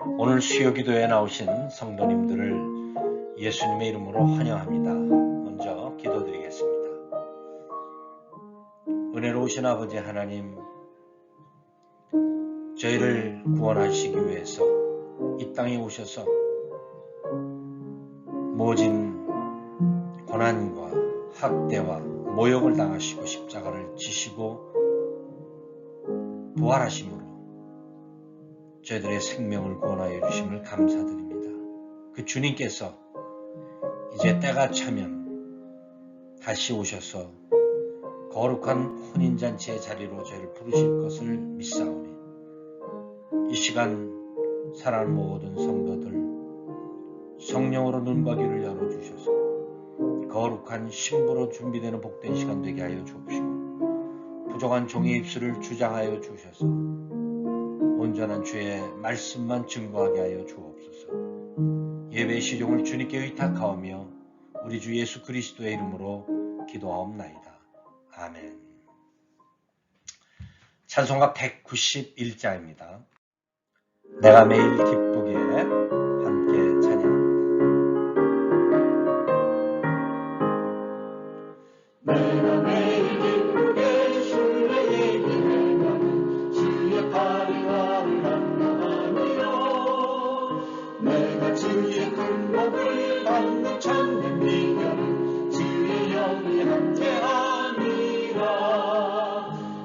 오늘 수요기도에 나오신 성도님들을 예수님의 이름으로 환영합니다. 먼저 기도드리겠습니다. 은혜로우신 아버지 하나님, 저희를 구원하시기 위해서 이 땅에 오셔서 모진 고난과 학대와 모욕을 당하시고 십자가를 지시고 부활하심으로 저희들의 생명을 구원하여 주심을 감사드립니다. 그 주님께서 이제 때가 차면 다시 오셔서 거룩한 혼인잔치의 자리로 저희를 부르실 것을 믿사오니 이 시간 사랑하는 모든 성도들 성령으로 눈과 귀를 열어주셔서 거룩한 신부로 준비되는 복된 시간 되게 하여 주옵시고 부족한 종의 입술을 주장하여 주셔서 온전한 주의 말씀만 증거하게 하여 주옵소서. 예배 시종을 주님께 의탁하오며 우리 주 예수 그리스도의 이름으로 기도하옵나이다. 아멘. 찬송가 191자입니다. 내가 매일 기쁘게 함께 찬양합니다. 내가 매일 기쁘게 주의 얘기하며 주의 발을 감사하며 내가 주의 큰 복을 받는 참된 비결은 주의 영이 함께함이라.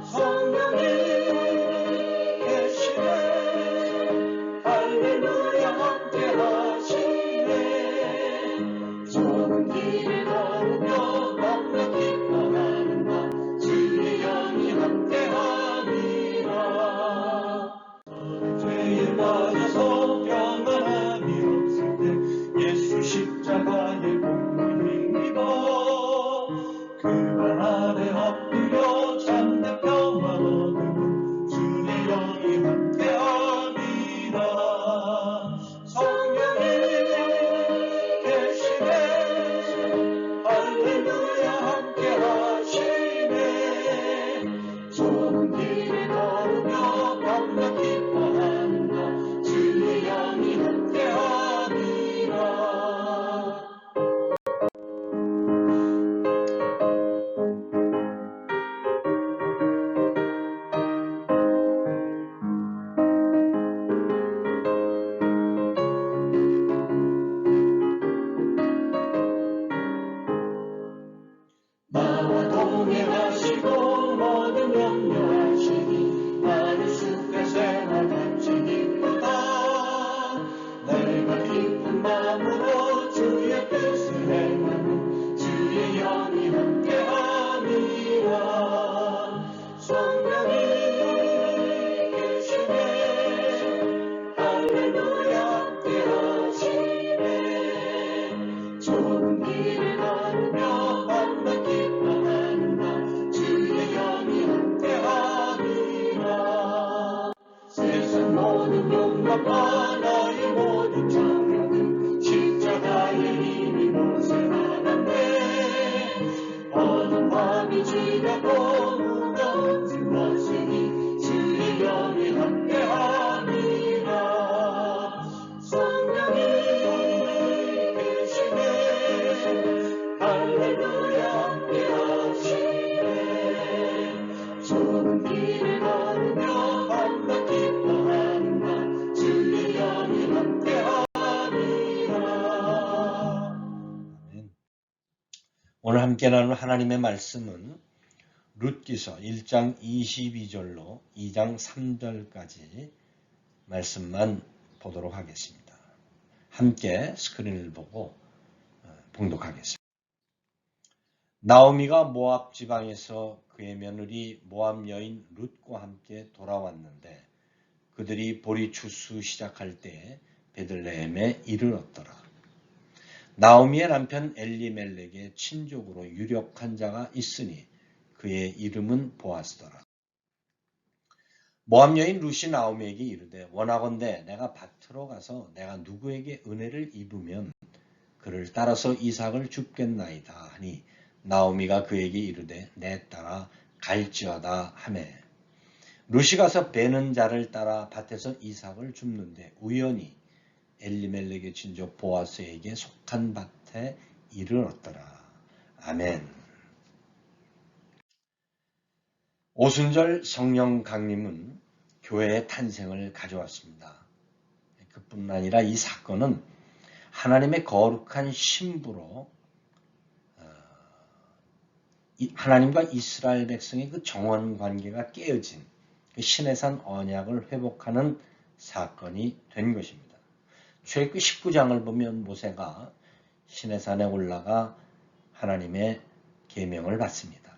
성령이 계시네 할렐루야 함께하시네. 좁은 길을 걸으며 너무나 기뻐하는가 주의 영이 함께함이라. 죄에 빠져서 평안함이 없을 때 예수 십자가의 공을 힘입어 그발 아래 엎드려 참된 평안 얻음은 주의 영이 함께함이라. 성령이 계시네 할렐루야 함께하시네. 좁은 길을 걸으며 너무나 기뻐하는가 주의 영이 함께함이라. 나와 동행하시고 모든 염려하시니 나를 숲의 생활 같이 기쁘다. 내가 기쁜 마음으로 주의 뜻을 행하는 주의 영이 함께함이라. 성령이 계시네 할렐루야 함께하시네. 좁은 길을 걸으며 너무나 기뻐하는가 주의 영이 함께함이라. 세상 모든 욕망과 나의 모든 정욕은 십자가의 힘이 못을 받았네. 어둠 밤이 지나고 무거운 짐 벗으니 주의 영이 함께함이라. 성령이 계시네 할렐루야 함께하시네. 좁은 길을 걸으며 너무나 기뻐하는가 주의 영이 함께함이라. 아멘. 오늘 함께 나눌 하나님의 말씀은 룻기서 1장 22절로 2장 3절까지 말씀만 보도록 하겠습니다. 함께 스크린을 보고 봉독하겠습니다. 나오미가 모압 지방에서 그의 며느리 모압 여인 룻과 함께 돌아왔는데 그들이 보리 추수 시작할 때에 베들레헴에 이르렀더라. 나오미의 남편 엘리멜렉의 친족으로 유력한 자가 있으니 그의 이름은 보아스더라. 모압 여인 룻이 나오미에게 이르되 원하건대 내가 밭으로 가서 내가 누구에게 은혜를 입으면 그를 따라서 이삭을 줍겠나이다 하니 나오미가 그에게 이르되 내 딸아 갈지어다 하매 룻이 가서 베는 자를 따라 밭에서 이삭을 줍는데 우연히 엘리멜렉의 친족 보아스에게 속한 밭에 이르렀더라. 아멘. 오순절 성령 강림은 교회의 탄생을 가져왔습니다. 그뿐 아니라 이 사건은 하나님의 거룩한 신부로 하나님과 이스라엘 백성의 그 정원 관계가 깨어진 그 시내산 언약을 회복하는 사건이 된 것입니다. 출애굽기 19장을 보면 모세가 시내산에 올라가 하나님의 계명을 받습니다.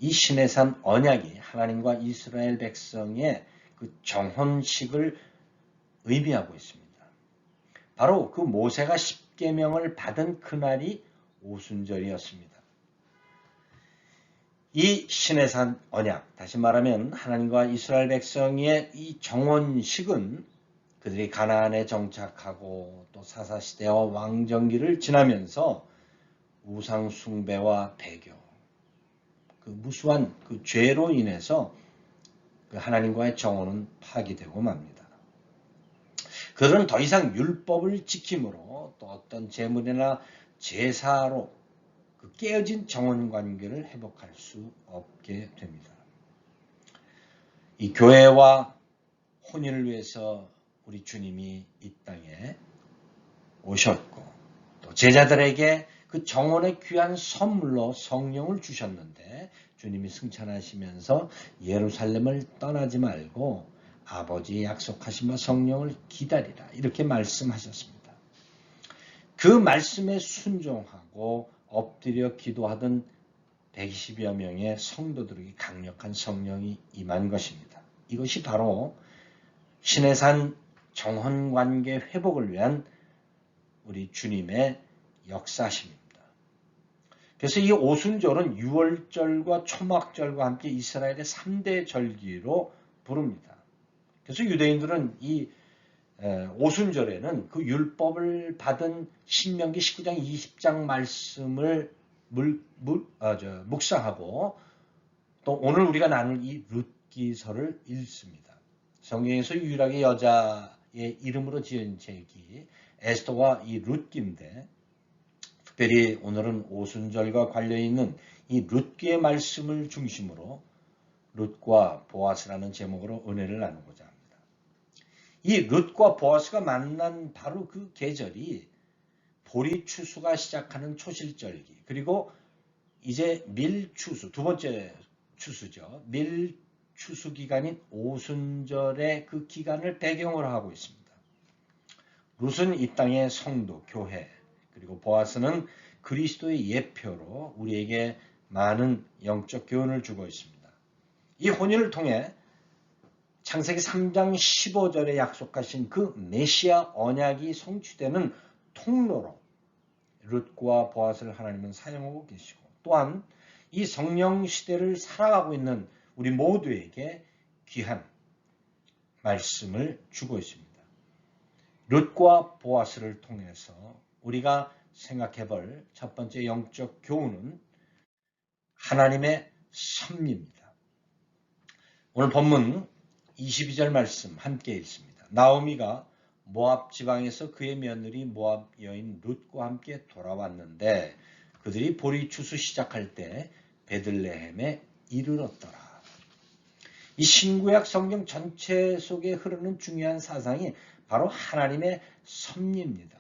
이 시내산 언약이 하나님과 이스라엘 백성의 그 정혼식을 의미하고 있습니다. 바로 그 모세가 십계명을 받은 그날이 오순절이었습니다. 이 시내산 언약, 다시 말하면 하나님과 이스라엘 백성의 이 정혼식은 그들이 가나안에 정착하고 또 사사시대와 왕정기를 지나면서 우상 숭배와 배교, 그 무수한 그 죄로 인해서 그 하나님과의 정혼은 파기되고 맙니다. 그들은 더 이상 율법을 지킴으로 또 어떤 제물이나 제사로 그 깨어진 정혼 관계를 회복할 수 없게 됩니다. 이 교회와 혼인을 위해서 우리 주님이 이 땅에 오셨고 또 제자들에게 그 정혼의 귀한 선물로 성령을 주셨는데 주님이 승천하시면서 예루살렘을 떠나지 말고 아버지의 약속하신 바 성령을 기다리라 이렇게 말씀하셨습니다. 그 말씀에 순종하고 엎드려 기도하던 120여 명의 성도들에게 강력한 성령이 임한 것입니다. 이것이 바로 시내산 정혼관계 회복을 위한 우리 주님의 역사심입니다. 그래서 이 오순절은 유월절과 초막절과 함께 이스라엘의 3대 절기로 부릅니다. 그래서 유대인들은 이 오순절에는 그 율법을 받은 신명기 19장 20장 말씀을 묵상하고 또 오늘 우리가 나눌 이 룻기서를 읽습니다. 성경에서 유일하게 여자의 이름으로 지은 책이 에스더와 이 룻기인데 특별히 오늘은 오순절과 관련있는 이 룻기의 말씀을 중심으로 룻과 보아스라는 제목으로 은혜를 나누고자 합니다. 이 룻과 보아스가 만난 바로 그 계절이 보리 추수가 시작하는 초실절기 그리고 이제 밀추수 두 번째 추수죠. 밀추수 기간인 오순절의 그 기간을 배경으로 하고 있습니다. 룻은 이 땅의 성도, 교회 그리고 보아스는 그리스도의 예표로 우리에게 많은 영적 교훈을 주고 있습니다. 이 혼인을 통해 창세기 3장 15절에 약속하신 그 메시아 언약이 성취되는 통로로 룻과 보아스를 하나님은 사용하고 계시고 또한 이 성령 시대를 살아가고 있는 우리 모두에게 귀한 말씀을 주고 있습니다. 룻과 보아스를 통해서 우리가 생각해 볼 첫 번째 영적 교훈은 하나님의 섭리입니다. 오늘 본문 22절 말씀 함께 읽습니다. 나오미가 모압 지방에서 그의 며느리 모압 여인 룻과 함께 돌아왔는데 그들이 보리 추수 시작할 때 베들레헴에 이르렀더라. 이 신구약 성경 전체 속에 흐르는 중요한 사상이 바로 하나님의 섭리입니다.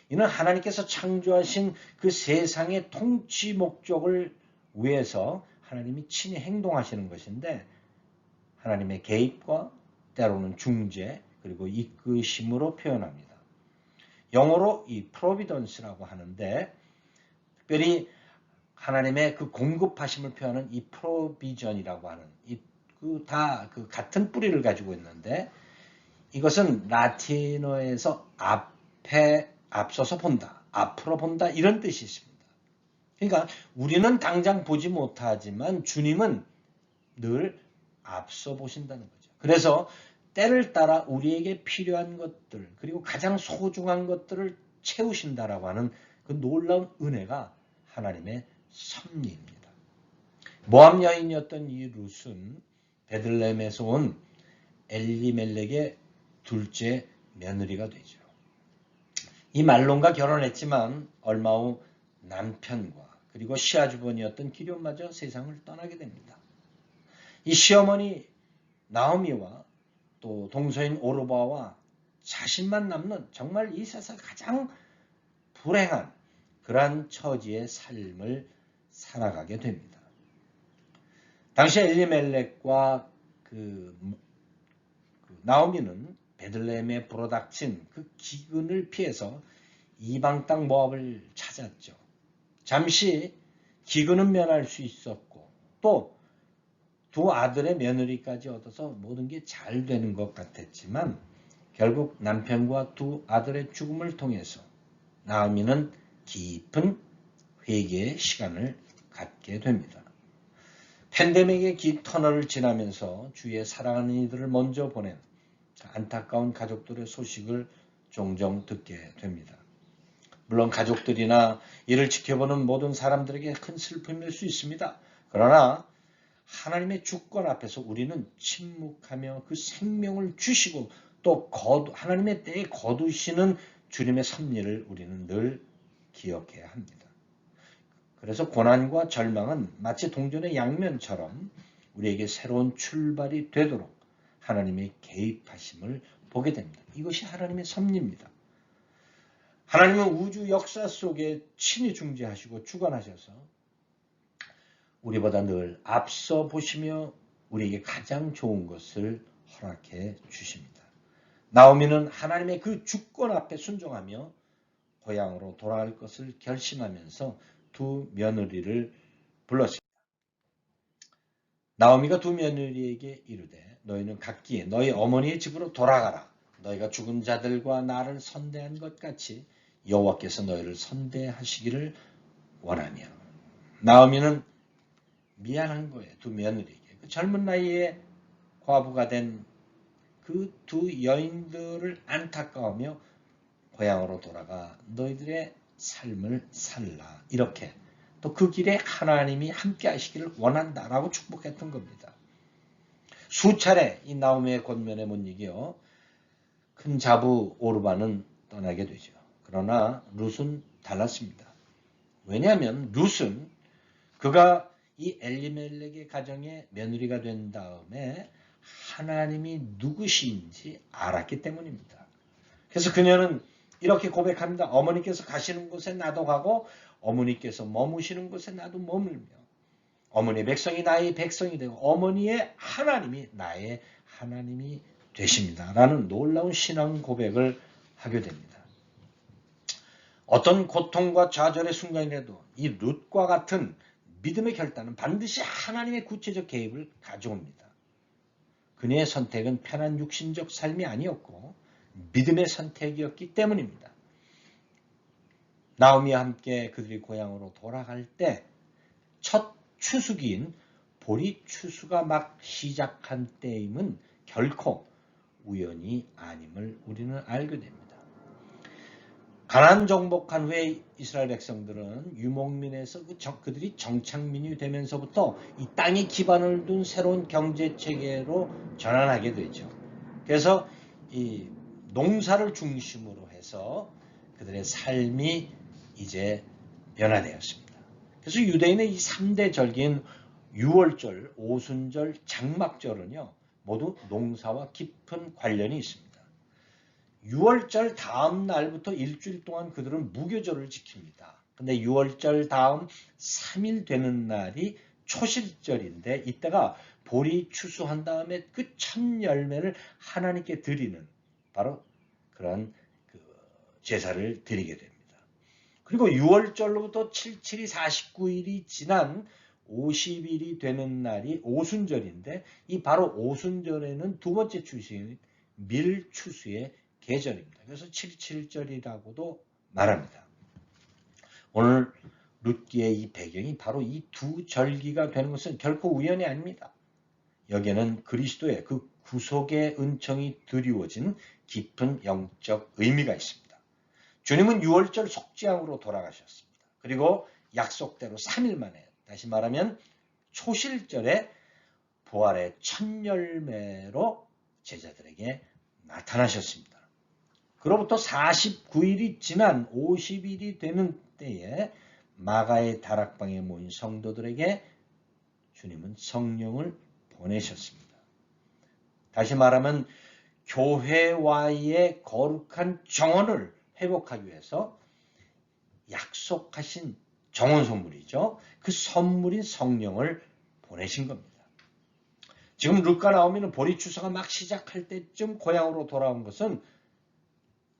이는 하나님께서 창조하신 그 세상의 통치 목적을 위해서 하나님이 친히 행동하시는 것인데 하나님의 개입과 때로는 중재 그리고 이끄심으로 표현합니다. 영어로 이 providence라고 하는데 특별히 하나님의 그 공급하심을 표현하는 이 provision이라고 하는 다 그 같은 뿌리를 가지고 있는데 이것은 라틴어에서 앞서서 본다, 앞으로 본다 이런 뜻이 있습니다. 그러니까 우리는 당장 보지 못하지만 주님은 늘 앞서 보신다는 거죠. 그래서 때를 따라 우리에게 필요한 것들 그리고 가장 소중한 것들을 채우신다라고 하는 그 놀라운 은혜가 하나님의 섭리입니다. 모압 여인이었던 이 룻은 베들레헴에서 온 엘리멜렉의 둘째 며느리가 되죠. 이 말론과 결혼했지만 얼마 후 남편과 그리고 시아주버니였던 기럯마저 세상을 떠나게 됩니다. 이 시어머니 나오미와 또 동서인 오르바와 자신만 남는 정말 이 세상 가장 불행한 그러한 처지의 삶을 살아가게 됩니다. 당시 엘리멜렉과 나오미는 베들레헴에 불어닥친 그 기근을 피해서 이방 땅 모압을 찾았죠. 잠시 기근은 면할 수 있었고 또 두 아들의 며느리까지 얻어서 모든 게 잘 되는 것 같았지만 결국 남편과 두 아들의 죽음을 통해서 나오미는 깊은 회개의 시간을 갖게 됩니다. 팬데믹의 긴 터널을 지나면서 주위에 사랑하는 이들을 먼저 보낸 안타까운 가족들의 소식을 종종 듣게 됩니다. 물론 가족들이나 이를 지켜보는 모든 사람들에게 큰 슬픔일 수 있습니다. 그러나 하나님의 주권 앞에서 우리는 침묵하며 그 생명을 주시고 또 하나님의 때에 거두시는 주님의 섭리를 우리는 늘 기억해야 합니다. 그래서 고난과 절망은 마치 동전의 양면처럼 우리에게 새로운 출발이 되도록 하나님의 개입하심을 보게 됩니다. 이것이 하나님의 섭리입니다. 하나님은 우주 역사 속에 친히 중재하시고 주관하셔서 우리보다 늘 앞서 보시며 우리에게 가장 좋은 것을 허락해 주십니다. 나오미는 하나님의 그 주권 앞에 순종하며 고향으로 돌아갈 것을 결심하면서 두 며느리를 불렀습니다. 나오미가 두 며느리에게 이르되 너희는 각기 너희 어머니의 집으로 돌아가라. 너희가 죽은 자들과 나를 선대한 것 같이 여호와께서 너희를 선대하시기를 원하며. 나오미는 미안한 거예요. 두 며느리에게. 그 젊은 나이에 과부가 된 그 두 여인들을 안타까우며 고향으로 돌아가 너희들의 삶을 살라. 이렇게 또 그 길에 하나님이 함께 하시기를 원한다라고 축복했던 겁니다. 수차례 이 나오미의 권면에 못 이겨 큰 자부 오르바는 떠나게 되죠. 그러나 룻은 달랐습니다. 왜냐하면 룻은 그가 이 엘리멜렉의 가정의 며느리가 된 다음에 하나님이 누구신지 알았기 때문입니다. 그래서 그녀는 이렇게 고백합니다. 어머니께서 가시는 곳에 나도 가고 어머니께서 머무시는 곳에 나도 머물며 어머니의 백성이 나의 백성이 되고 어머니의 하나님이 나의 하나님이 되십니다. 라는 놀라운 신앙 고백을 하게 됩니다. 어떤 고통과 좌절의 순간이라도 이 룻과 같은 믿음의 결단은 반드시 하나님의 구체적 개입을 가져옵니다. 그녀의 선택은 편한 육신적 삶이 아니었고 믿음의 선택이었기 때문입니다. 나오미와 함께 그들이 고향으로 돌아갈 때 첫 추수기인 보리 추수가 막 시작한 때임은 결코 우연이 아님을 우리는 알게 됩니다. 가나안 정복한 후에 이스라엘 백성들은 유목민에서 그들이 정착민이 되면서부터 이 땅에 기반을 둔 새로운 경제 체계로 전환하게 되죠. 그래서 이 농사를 중심으로 해서 그들의 삶이 이제 변화되었습니다. 그래서 유대인의 이 3대 절기인 유월절, 오순절, 장막절은요 모두 농사와 깊은 관련이 있습니다. 6월절 다음 날부터 일주일 동안 그들은 무교절을 지킵니다. 근데 6월절 다음 3일 되는 날이 초실절인데 이때가 보리 추수한 다음에 그 첫 열매를 하나님께 드리는 바로 그런 제사를 드리게 됩니다. 그리고 6월절로부터 7일이 49일이 지난 50일이 되는 날이 오순절인데 이 바로 오순절에는 두 번째 추수인 밀추수의 계절입니다. 그래서 77절이라고도 말합니다. 오늘 룻기의 이 배경이 바로 이 두 절기가 되는 것은 결코 우연이 아닙니다. 여기에는 그리스도의 그 구속의 은총이 드리워진 깊은 영적 의미가 있습니다. 주님은 6월절 속죄함으로 돌아가셨습니다. 그리고 약속대로 3일 만에 다시 말하면 초실절에 부활의 첫 열매로 제자들에게 나타나셨습니다. 그로부터 49일이 지난 50일이 되는 때에 마가의 다락방에 모인 성도들에게 주님은 성령을 보내셨습니다. 다시 말하면 교회와의 거룩한 정언을 회복하기 위해서 약속하신 정언 선물이죠. 그 선물인 성령을 보내신 겁니다. 지금 루카 나오미는 보리 추수가 막 시작할 때쯤 고향으로 돌아온 것은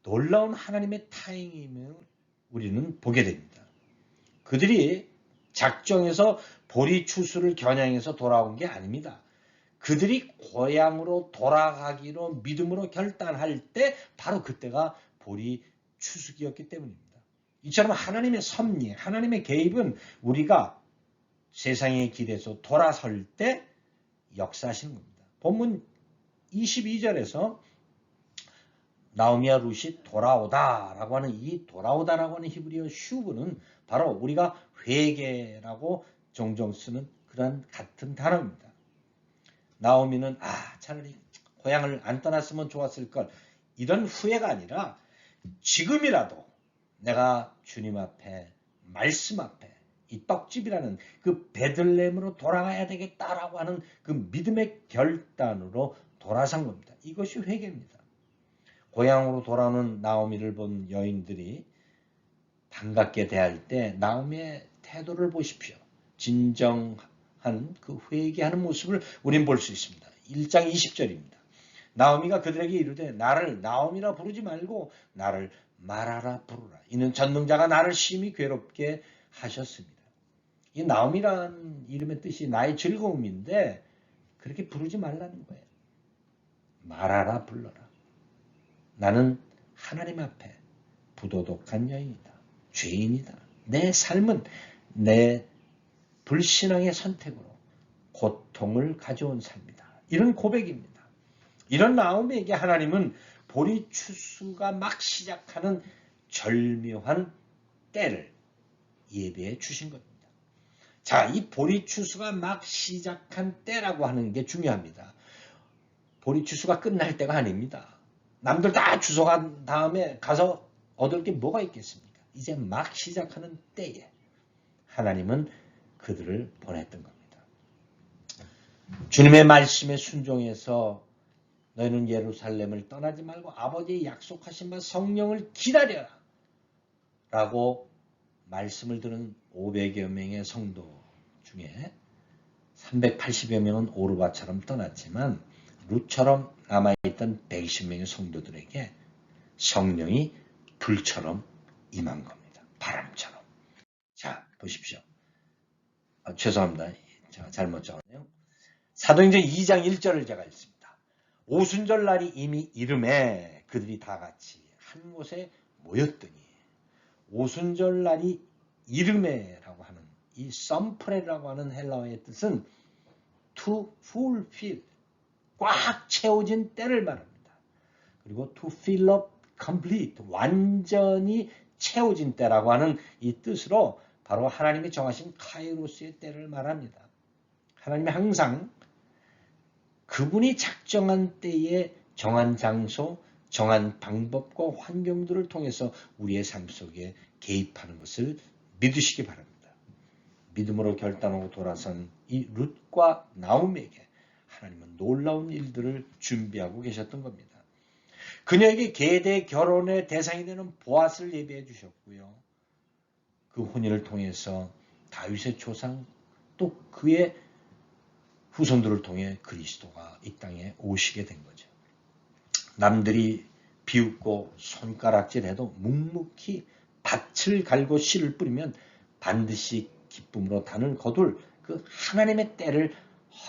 놀라운 하나님의 타임임을 우리는 보게 됩니다. 그들이 작정해서 보리 추수를 겨냥해서 돌아온 게 아닙니다. 그들이 고향으로 돌아가기로 믿음으로 결단할 때 바로 그때가 보리 추수기였기 때문입니다. 이처럼 하나님의 섭리, 하나님의 개입은 우리가 세상의 길에서 돌아설 때 역사하시는 겁니다. 본문 22절에서 나오미와 룻이 돌아오다라고 하는 이 돌아오다라고 하는 히브리어 슈브는 바로 우리가 회개라고 종종 쓰는 그런 같은 단어입니다. 나오미는 차라리 고향을 안 떠났으면 좋았을 걸, 이런 후회가 아니라 지금이라도 내가 주님 앞에, 말씀 앞에 이 떡집이라는 그 베들레헴으로 돌아가야 되겠다라고 하는 그 믿음의 결단으로 돌아선 겁니다. 이것이 회개입니다. 고향으로 돌아오는 나오미를 본 여인들이 반갑게 대할 때 나오미의 태도를 보십시오. 진정한 그 회개하는 모습을 우린 볼 수 있습니다. 1장 20절입니다. 나오미가 그들에게 이르되 나를 나오미라 부르지 말고 나를 마라라 부르라. 이는 전능자가 나를 심히 괴롭게 하셨습니다. 이 나오미라는 이름의 뜻이 나의 즐거움인데 그렇게 부르지 말라는 거예요. 마라라 불러라. 나는 하나님 앞에 부도덕한 여인이다. 죄인이다. 내 삶은 내 불신앙의 선택으로 고통을 가져온 삶이다. 이런 고백입니다. 이런 나오미에게 하나님은 보리 추수가 막 시작하는 절묘한 때를 예배해 주신 겁니다. 자, 이 보리 추수가 막 시작한 때라고 하는 게 중요합니다. 보리 추수가 끝날 때가 아닙니다. 남들 다 추수한 다음에 가서 얻을 게 뭐가 있겠습니까? 이제 막 시작하는 때에 하나님은 그들을 보냈던 겁니다. 주님의 말씀에 순종해서 너희는 예루살렘을 떠나지 말고 아버지의 약속하신 바 성령을 기다려라 라고 말씀을 들은 500여 명의 성도 중에 380여 명은 오르바처럼 떠났지만 룻처럼 남아있던 120명의 성도들에게 성령이 불처럼 임한 겁니다. 바람처럼. 자, 보십시오. 죄송합니다. 제가 잘못 적었네요. 사도행전 2장 1절을 제가 읽습니다. 오순절 날이 이미 이름에 그들이 다 같이 한 곳에 모였더니, 오순절 날이 이름에라고 하는 이 썸프레라고 하는 헬라어의 뜻은 to fulfill, 꽉 채워진 때를 말합니다. 그리고 to fill up complete, 완전히 채워진 때라고 하는 이 뜻으로 바로 하나님이 정하신 카이로스의 때를 말합니다. 하나님이 항상 그분이 작정한 때에 정한 장소, 정한 방법과 환경들을 통해서 우리의 삶 속에 개입하는 것을 믿으시기 바랍니다. 믿음으로 결단하고 돌아선 이 룻과 나오미에게 하나님은 놀라운 일들을 준비하고 계셨던 겁니다. 그녀에게 계대 결혼의 대상이 되는 보아스를 예비해 주셨고요. 그 혼인을 통해서 다윗의 조상 또 그의 후손들을 통해 그리스도가 이 땅에 오시게 된 거죠. 남들이 비웃고 손가락질해도 묵묵히 밭을 갈고 씨를 뿌리면 반드시 기쁨으로 단을 거둘 그 하나님의 때를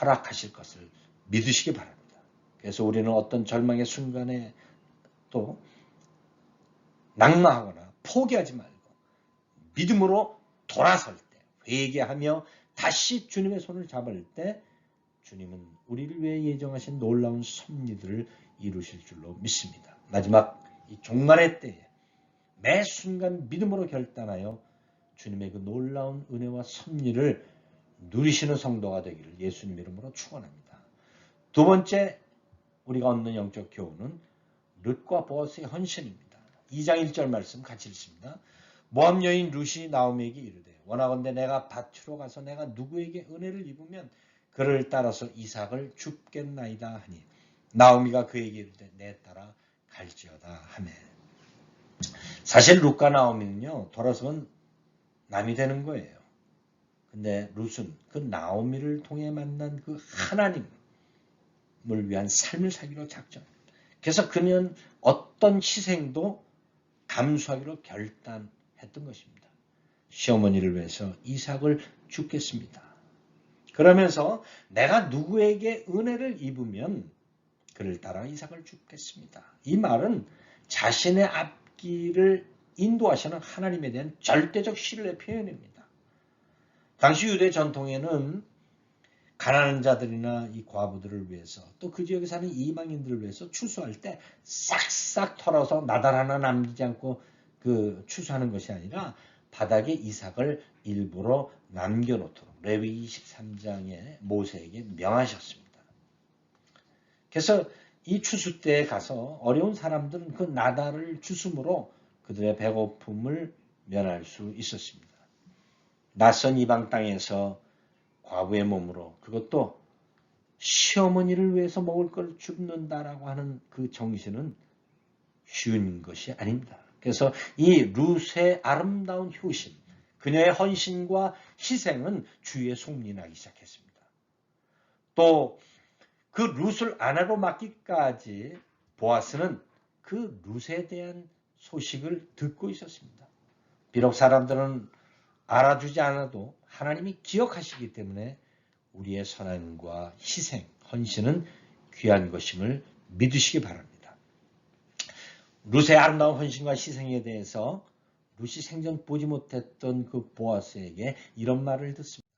허락하실 것을 믿으시기 바랍니다. 그래서 우리는 어떤 절망의 순간에 또 낙마하거나 포기하지 말고 믿음으로 돌아설 때, 회개하며 다시 주님의 손을 잡을 때 주님은 우리를 위해 예정하신 놀라운 섭리들을 이루실 줄로 믿습니다. 마지막 이 종말의 때에 매 순간 믿음으로 결단하여 주님의 그 놀라운 은혜와 섭리를 누리시는 성도가 되기를 예수님 이름으로 축원합니다. 두 번째 우리가 얻는 영적 교훈은 룻과 보아스의 헌신입니다. 2장 1절 말씀 같이 읽습니다. 모압 여인 룻이 나오미에게 이르되 원하건대 내가 밭으로 가서 내가 누구에게 은혜를 입으면 그를 따라서 이삭을 줍겠나이다 하니 나오미가 그에게 이르되 내 따라 갈지어다 하매. 사실 룻과 나오미는요 돌아서는 남이 되는 거예요. 근데 룻은 그 나오미를 통해 만난 그 하나님을 위한 삶을 살기로 작정합니다. 그래서 그는 어떤 희생도 감수하기로 결단했던 것입니다. 시어머니를 위해서 이삭을 주겠습니다. 그러면서 내가 누구에게 은혜를 입으면 그를 따라 이삭을 주겠습니다. 이 말은 자신의 앞길을 인도하시는 하나님에 대한 절대적 신뢰의 표현입니다. 당시 유대 전통에는 가난한 자들이나 이 과부들을 위해서 또 그 지역에 사는 이방인들을 위해서 추수할 때 싹싹 털어서 나달 하나 남기지 않고 그 추수하는 것이 아니라 바닥에 이삭을 일부러 남겨놓도록 레위 23장에 모세에게 명하셨습니다. 그래서 이 추수 때에 가서 어려운 사람들은 그 나달을 주심으로 그들의 배고픔을 면할 수 있었습니다. 낯선 이방 땅에서 과부의 몸으로 그것도 시어머니를 위해서 먹을 걸 줍는다라고 하는 그 정신은 쉬운 것이 아닙니다. 그래서 이 룻의 아름다운 효심, 그녀의 헌신과 희생은 주위에 소문이 나기 시작했습니다. 또 그 룻을 아내로 맡기까지 보아스는 그 룻에 대한 소식을 듣고 있었습니다. 비록 사람들은 알아주지 않아도 하나님이 기억하시기 때문에 우리의 선함과 희생, 헌신은 귀한 것임을 믿으시기 바랍니다. 룻의 아름다운 헌신과 희생에 대해서 룻이 생전 보지 못했던 그 보아스에게 이런 말을 듣습니다.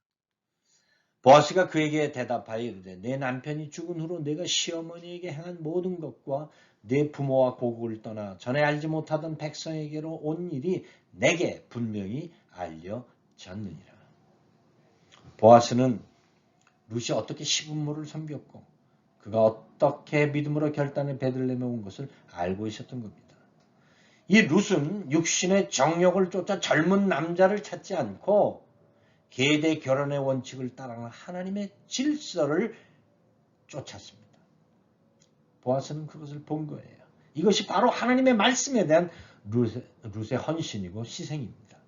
보아스가 그에게 대답하여 이르되 내 남편이 죽은 후로 내가 시어머니에게 행한 모든 것과 내 부모와 고국을 떠나 전에 알지 못하던 백성에게로 온 일이 내게 분명히 알려졌느니라. 보아스는 룻이 어떻게 시부모를 섬겼고 그가 어떻게 믿음으로 결단해 베들레헴에 온 것을 알고 있었던 겁니다. 이 룻은 육신의 정욕을 쫓아 젊은 남자를 찾지 않고 계대 결혼의 원칙을 따르는 하나님의 질서를 쫓았습니다. 보아스는 그것을 본 거예요. 이것이 바로 하나님의 말씀에 대한 룻의 헌신이고 희생입니다.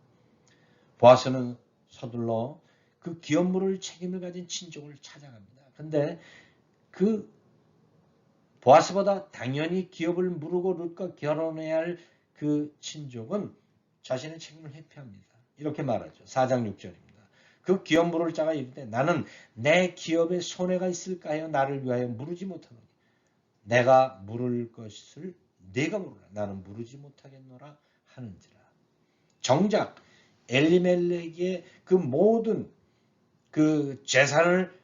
보아스는 서둘러 그 기업 물을 책임을 가진 친족을 찾아갑니다. 그런데 그 보아스보다 당연히 기업을 물고 룻과 결혼해야 할 그 친족은 자신의 책임을 회피합니다. 이렇게 말하죠. 4장 6절입니다. 그 기업 물을 자가 이르되 나는 내 기업에 손해가 있을까 하여 나를 위하여 무르지 못하노니 내가 물을 것을 네가 물으라 나는 무르지 못하겠노라 하는지라. 정작 엘리멜렉의 그 모든 그 재산을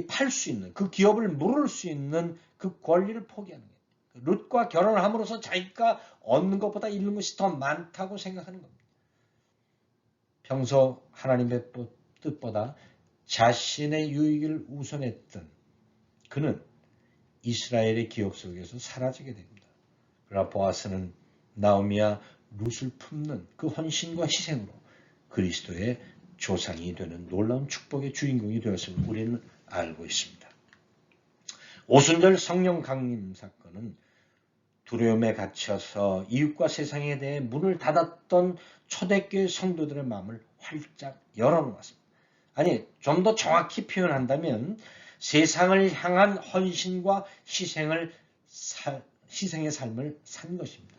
팔 수 있는 그 기업을 물을 수 있는 그 권리를 포기하는 거예요. 룻과 결혼을 함으로써 자기가 얻는 것보다 잃는 것이 더 많다고 생각하는 겁니다. 평소 하나님의 뜻보다 자신의 유익을 우선했던 그는 이스라엘의 기업 속에서 사라지게 됩니다. 그러나 보아스는 나오미와 룻을 품는 그 헌신과 희생으로 그리스도의 조상이 되는 놀라운 축복의 주인공이 되었음을 우리는 알고 있습니다. 오순절 성령 강림 사건은 두려움에 갇혀서 이웃과 세상에 대해 문을 닫았던 초대교회 성도들의 마음을 활짝 열어놓았습니다. 아니, 좀 더 정확히 표현한다면 세상을 향한 헌신과 희생의 삶을 산 것입니다.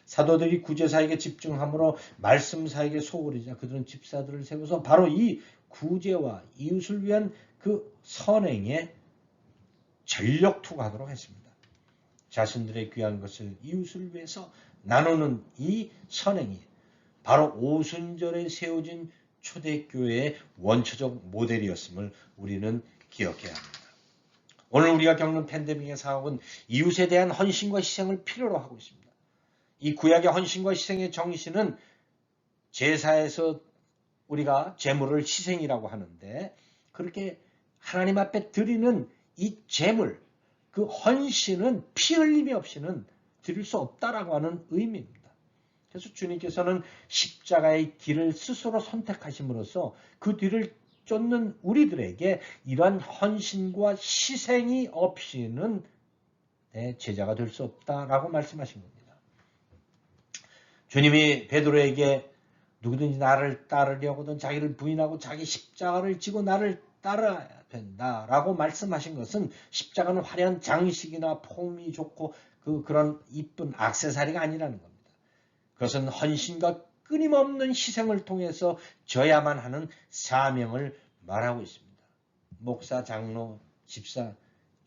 사도들이 구제사에게 집중함으로 말씀사에게 소홀히자 그들은 집사들을 세워서 바로 이 구제와 이웃을 위한 그 선행에 전력 투구하도록 했습니다. 자신들의 귀한 것을 이웃을 위해서 나누는 이 선행이 바로 오순절에 세워진 초대교회의 원초적 모델이었음을 우리는 기억해야 합니다. 오늘 우리가 겪는 팬데믹의 상황은 이웃에 대한 헌신과 희생을 필요로 하고 있습니다. 이 구약의 헌신과 희생의 정신은 제사에서 우리가 제물을 희생이라고 하는데 그렇게 하나님 앞에 드리는 이 제물, 그 헌신은 피 흘림이 없이는 드릴 수 없다라고 하는 의미입니다. 그래서 주님께서는 십자가의 길을 스스로 선택하심으로써 그 뒤를 쫓는 우리들에게 이러한 헌신과 희생이 없이는 내 제자가 될 수 없다라고 말씀하신 겁니다. 주님이 베드로에게 누구든지 나를 따르려거든 자기를 부인하고 자기 십자가를 지고 나를 따라야 된다라고 말씀하신 것은 십자가는 화려한 장식이나 폼이 좋고 그런 이쁜 액세서리가 아니라는 겁니다. 그것은 헌신과 끊임없는 희생을 통해서 져야만 하는 사명을 말하고 있습니다. 목사, 장로, 집사,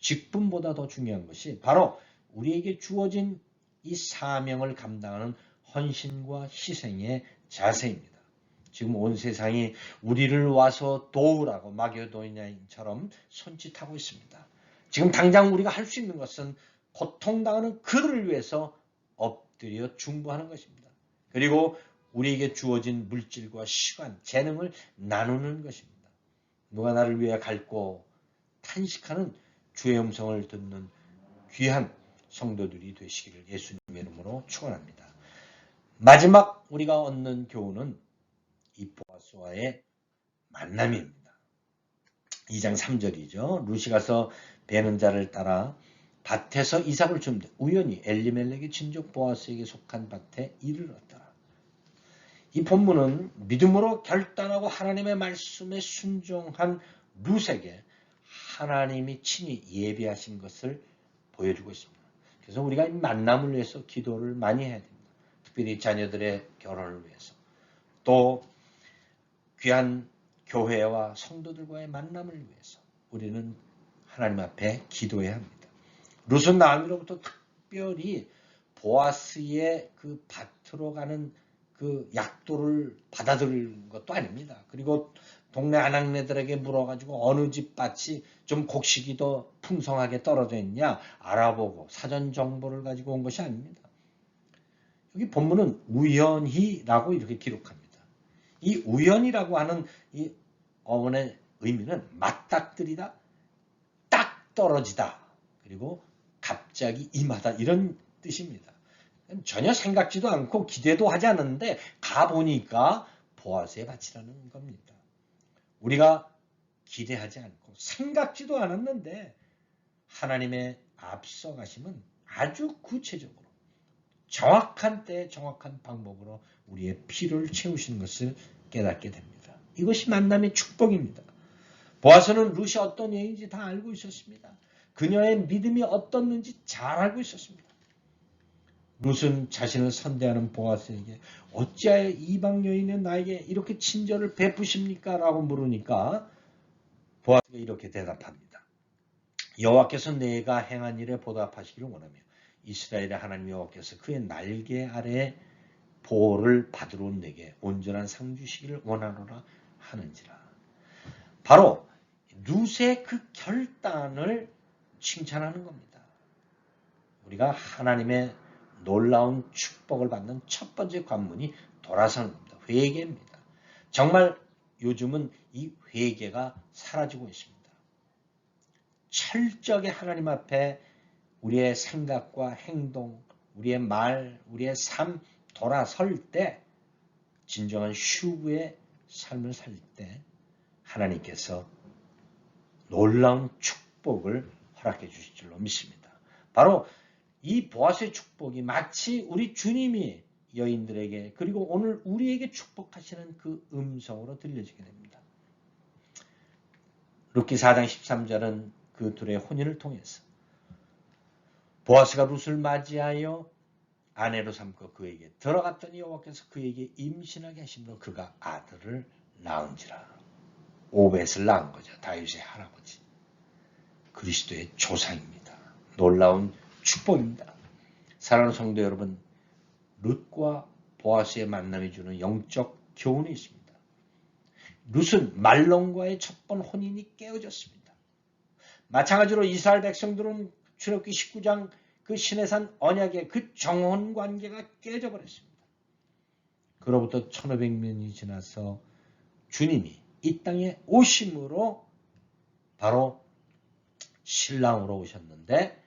직분보다 더 중요한 것이 바로 우리에게 주어진 이 사명을 감당하는 헌신과 희생의 자세입니다. 지금 온 세상이 우리를 와서 도우라고 마게도냐인처럼 손짓하고 있습니다. 지금 당장 우리가 할 수 있는 것은 고통당하는 그들을 위해서 엎드려 중보하는 것입니다. 그리고 우리에게 주어진 물질과 시간, 재능을 나누는 것입니다. 누가 나를 위해 갈고 탄식하는 주의 음성을 듣는 귀한 성도들이 되시기를 예수님의 이름으로 축원합니다. 마지막 우리가 얻는 교훈은 이 보아스와의 만남입니다. 2장 3절이죠. 룻이 가서 베는 자를 따라 밭에서 이삭을 줍는데 우연히 엘리멜렉의 친족 보아스에게 속한 밭에 이르렀더라. 이 본문은 믿음으로 결단하고 하나님의 말씀에 순종한 룻에게 하나님이 친히 예비하신 것을 보여주고 있습니다. 그래서 우리가 이 만남을 위해서 기도를 많이 해야 됩니다. 특별히 자녀들의 결혼을 위해서. 또 귀한 교회와 성도들과의 만남을 위해서 우리는 하나님 앞에 기도해야 합니다. 룻은 나오미로부터 특별히 보아스의 그 밭으로 가는 그 약도를 받아들인 것도 아닙니다. 그리고 동네 아낙네들에게 물어가지고 어느 집 밭이 좀 곡식이 더 풍성하게 떨어져 있냐 알아보고 사전 정보를 가지고 온 것이 아닙니다. 여기 본문은 우연히라고 이렇게 기록합니다. 이 우연이라고 하는 이 어원의 의미는 맞닥뜨리다, 딱 떨어지다, 그리고 갑자기 임하다 이런 뜻입니다. 전혀 생각지도 않고 기대도 하지 않았는데 가보니까 보아스의 밭이라는 겁니다. 우리가 기대하지 않고 생각지도 않았는데 하나님의 앞서가심은 아주 구체적으로 정확한 때에 정확한 방법으로 우리의 필요를 채우시는 것을 깨닫게 됩니다. 이것이 만남의 축복입니다. 보아스는 룻이 어떤 여인인지 다 알고 있었습니다. 그녀의 믿음이 어떻는지 잘 알고 있었습니다. 룻은 자신을 선대하는 보아스에게 어찌하여 이방 여인은 나에게 이렇게 친절을 베푸십니까? 라고 물으니까 보아스가 이렇게 대답합니다. 여호와께서 내가 행한 일에 보답하시기를 원하며 이스라엘의 하나님 여호와께서 그의 날개 아래에 보호를 받으러 온 내게 온전한 상 주시기를 원하노라 하는지라. 바로 룻의 그 결단을 칭찬하는 겁니다. 우리가 하나님의 놀라운 축복을 받는 첫 번째 관문이 돌아서는 겁니다. 회개입니다. 정말 요즘은 이 회개가 사라지고 있습니다. 철저하게 하나님 앞에 우리의 생각과 행동, 우리의 말, 우리의 삶 돌아설 때 진정한 휴구의 삶을 살 때 하나님께서 놀라운 축복을 허락해 주실 줄로 믿습니다. 바로 이 보아스의 축복이 마치 우리 주님이 여인들에게 그리고 오늘 우리에게 축복하시는 그 음성으로 들려지게 됩니다. 룻기 4장 13절은 그 둘의 혼인을 통해서 보아스가 룻을 맞이하여 아내로 삼고 그에게 들어갔더니 여호와께서 그에게 임신하게 하심으로 그가 아들을 낳은지라. 오벳을 낳은 거죠. 다윗의 할아버지. 그리스도의 조상입니다. 놀라운 축복입니다. 사랑하는 성도 여러분, 룻과 보아스의 만남이 주는 영적 교훈이 있습니다. 룻은 말론과의 첫 번 혼인이 깨어졌습니다. 마찬가지로 이스라엘 백성들은 출애굽기 19장 그 시내산 언약의 그 정혼 관계가 깨져버렸습니다. 그로부터 1500년이 지나서 주님이 이 땅에 오심으로 바로 신랑으로 오셨는데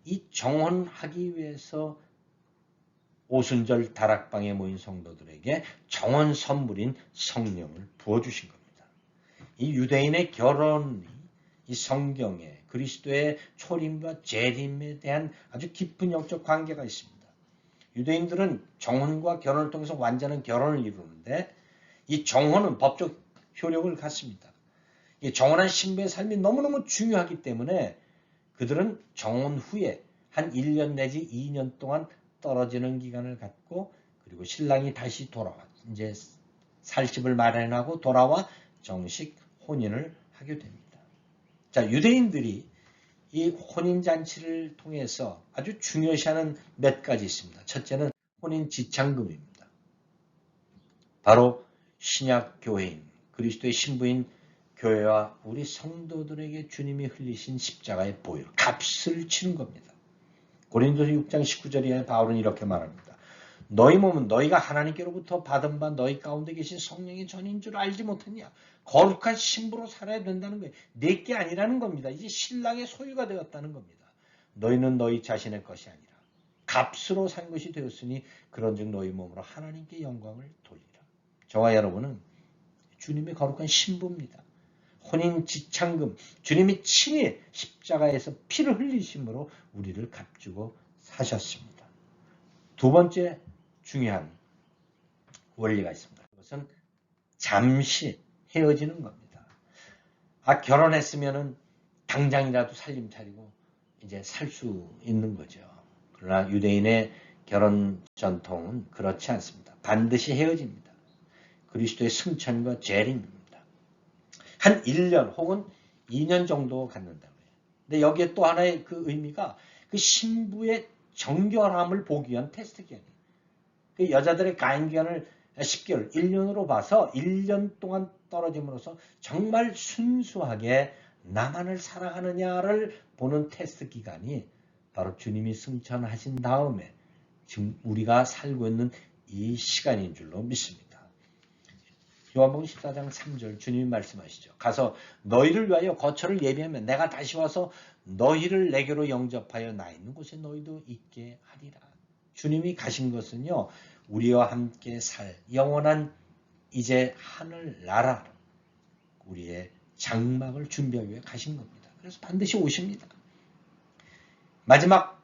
이 정혼하기 위해서 오순절 다락방에 모인 성도들에게 정혼 선물인 성령을 부어주신 겁니다. 이 유대인의 결혼이 이 성경에 그리스도의 초림과 재림에 대한 아주 깊은 영적 관계가 있습니다. 유대인들은 정혼과 결혼을 통해서 완전한 결혼을 이루는데 이 정혼은 법적 효력을 갖습니다. 이 정혼한 신부의 삶이 너무너무 중요하기 때문에 그들은 정혼 후에 한 1년 내지 2년 동안 떨어지는 기간을 갖고 그리고 신랑이 다시 돌아와 이제 살집을 마련하고 돌아와 정식 혼인을 하게 됩니다. 자, 유대인들이 이 혼인잔치를 통해서 아주 중요시하는 몇 가지 있습니다. 첫째는 혼인 지창금입니다. 바로 신약 교회인 그리스도의 신부인 교회와 우리 성도들에게 주님이 흘리신 십자가의 보혈, 값을 치는 겁니다. 고린도서 6장 19절에 바울은 이렇게 말합니다. 너희 몸은 너희가 하나님께로부터 받은 바 너희 가운데 계신 성령의 전인 줄 알지 못했냐? 거룩한 신부로 살아야 된다는 거예요. 내게 아니라는 겁니다. 이제 신랑의 소유가 되었다는 겁니다. 너희는 너희 자신의 것이 아니라 값으로 산 것이 되었으니 그런즉 너희 몸으로 하나님께 영광을 돌리라. 저와 여러분은 주님의 거룩한 신부입니다. 혼인 지창금, 주님이 친히 십자가에서 피를 흘리심으로 우리를 값주고 사셨습니다. 두 번째 중요한 원리가 있습니다. 그것은 잠시 헤어지는 겁니다. 결혼했으면은 당장이라도 살림 차리고 이제 살 수 있는 거죠. 그러나 유대인의 결혼 전통은 그렇지 않습니다. 반드시 헤어집니다. 그리스도의 승천과 재림입니다. 한 1년 혹은 2년 정도 갖는다고 해요. 근데 여기에 또 하나의 그 의미가 그 신부의 정결함을 보기 위한 테스트 기간이에요. 그 여자들의 가임 기간을 10개월, 1년으로 봐서 1년 동안 떨어짐으로써 정말 순수하게 나만을 사랑하느냐를 보는 테스트 기간이 바로 주님이 승천하신 다음에 지금 우리가 살고 있는 이 시간인 줄로 믿습니다. 요한복음 14장 3절 주님이 말씀하시죠. 가서 너희를 위하여 거처를 예비하면 내가 다시 와서 너희를 내게로 영접하여 나 있는 곳에 너희도 있게 하리라. 주님이 가신 것은요. 우리와 함께 살 영원한 이제 하늘 나라 우리의 장막을 준비하기 위해 가신 겁니다. 그래서 반드시 오십니다. 마지막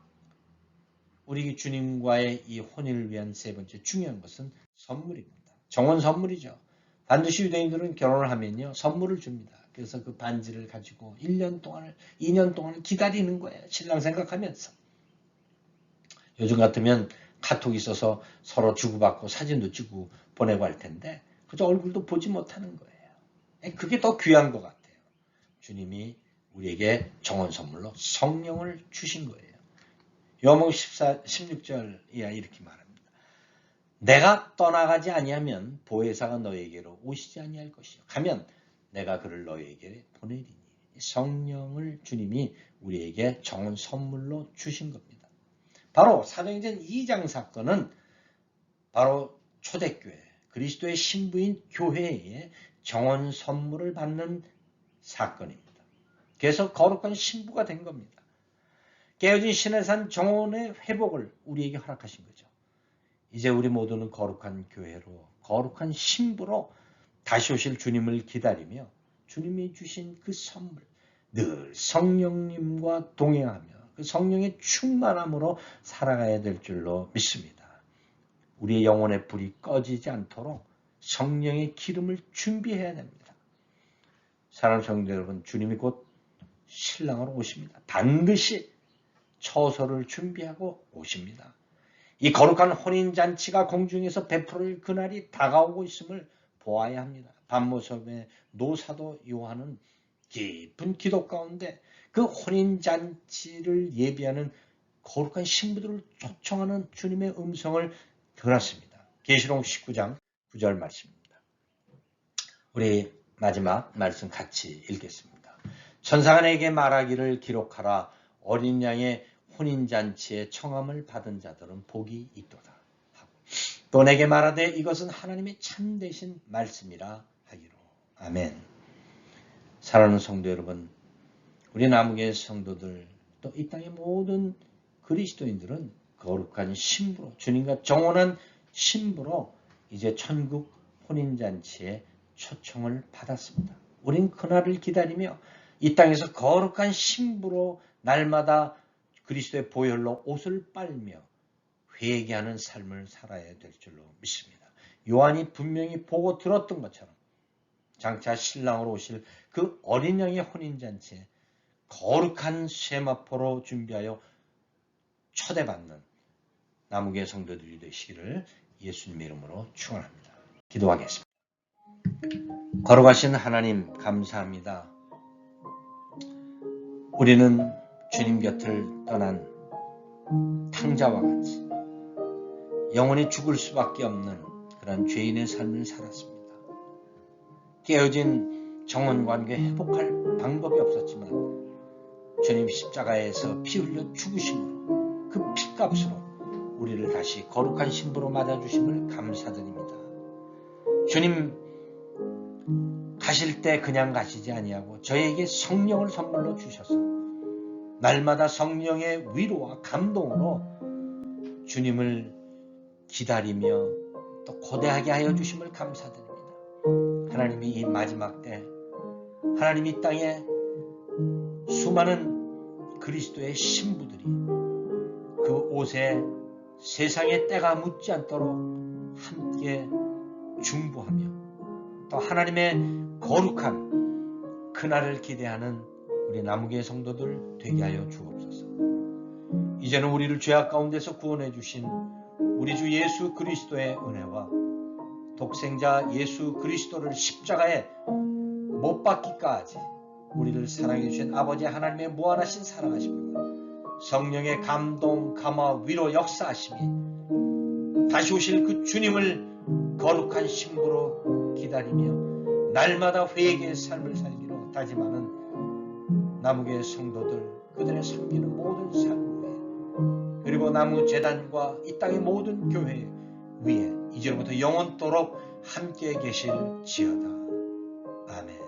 우리 주님과의 이 혼인을 위한 세 번째 중요한 것은 선물입니다. 정원 선물이죠. 반드시 유대인들은 결혼을 하면요. 선물을 줍니다. 그래서 그 반지를 가지고 1년 동안을 2년 동안을 기다리는 거예요. 신랑 생각하면서. 요즘 같으면 카톡이 있어서 서로 주고받고 사진도 찍고 보내고 할 텐데 그저 얼굴도 보지 못하는 거예요. 그게 더 귀한 것 같아요. 주님이 우리에게 정원 선물로 성령을 주신 거예요. 요한복음 16절 이하 이렇게 말합니다. 내가 떠나가지 아니하면 보혜사가 너에게로 오시지 아니할 것이요. 가면 내가 그를 너에게 보내리니. 성령을 주님이 우리에게 정원 선물로 주신 겁니다. 바로 사도행전 2장 사건은 바로 초대교회, 그리스도의 신부인 교회에 정원 선물을 받는 사건입니다. 그래서 거룩한 신부가 된 겁니다. 깨어진 신의 산 정원의 회복을 우리에게 허락하신 거죠. 이제 우리 모두는 거룩한 교회로, 거룩한 신부로 다시 오실 주님을 기다리며 주님이 주신 그 선물, 늘 성령님과 동행하며 그 성령의 충만함으로 살아가야 될 줄로 믿습니다. 우리의 영혼의 불이 꺼지지 않도록 성령의 기름을 준비해야 됩니다. 사랑하는 성도 여러분, 주님이 곧 신랑으로 오십니다. 반드시 처소를 준비하고 오십니다. 이 거룩한 혼인잔치가 공중에서 베풀어질 그날이 다가오고 있음을 보아야 합니다. 밤모섬의 노사도 요한은 깊은 기도 가운데 그 혼인잔치를 예비하는 거룩한 신부들을 초청하는 주님의 음성을 들었습니다. 계시록 19장 9절 말씀입니다. 우리 마지막 말씀 같이 읽겠습니다. 천사가 내게 말하기를 기록하라. 어린 양의 혼인잔치에 청함을 받은 자들은 복이 있도다 하고 또 내게 말하되 이것은 하나님의 참되신 말씀이라 하기로. 아멘. 사랑하는 성도 여러분, 우리 남우교회 성도들 또 이 땅의 모든 그리스도인들은 거룩한 신부로 주님과 정혼한 신부로 이제 천국 혼인잔치에 초청을 받았습니다. 우린 그날을 기다리며 이 땅에서 거룩한 신부로 날마다 그리스도의 보혈로 옷을 빨며 회개하는 삶을 살아야 될 줄로 믿습니다. 요한이 분명히 보고 들었던 것처럼 장차 신랑으로 오실 그 어린 양의 혼인잔치에 거룩한 세마포로 준비하여 초대받는 남우교회 성도들이 되시기를 예수님의 이름으로 축원합니다. 기도하겠습니다. 거룩하신 하나님 감사합니다. 우리는 주님 곁을 떠난 탕자와 같이 영원히 죽을 수밖에 없는 그런 죄인의 삶을 살았습니다. 깨어진 정혼관계 회복할 방법이 없었지만 주님 십자가에서 피 흘려 죽으심으로 그 피값으로 우리를 다시 거룩한 신부로 맞아주심을 감사드립니다. 주님 가실 때 그냥 가시지 아니하고 저에게 성령을 선물로 주셔서 날마다 성령의 위로와 감동으로 주님을 기다리며 또 고대하게 하여 주심을 감사드립니다. 하나님이 이 마지막 때 하나님 이 땅에 수많은 그리스도의 신부들이 그 옷에 세상의 때가 묻지 않도록 함께 중보하며 또 하나님의 거룩한 그날을 기대하는 우리 남우교회 성도들 되게 하여 주옵소서. 이제는 우리를 죄악 가운데서 구원해 주신 우리 주 예수 그리스도의 은혜와 독생자 예수 그리스도를 십자가에 못 박기까지 우리를 사랑해 주신 아버지 하나님의 무한하신 사랑하심과 성령의 감동, 감화, 위로 역사하심이 다시 오실 그 주님을 거룩한 신부로 기다리며 날마다 회개의 삶을 살기로 다짐하는 남우교회 성도들 그들의 섬기는 모든 삶 위에 그리고 남우재단과 이 땅의 모든 교회 위에 이제로부터 영원토록 함께 계실지어다. 아멘.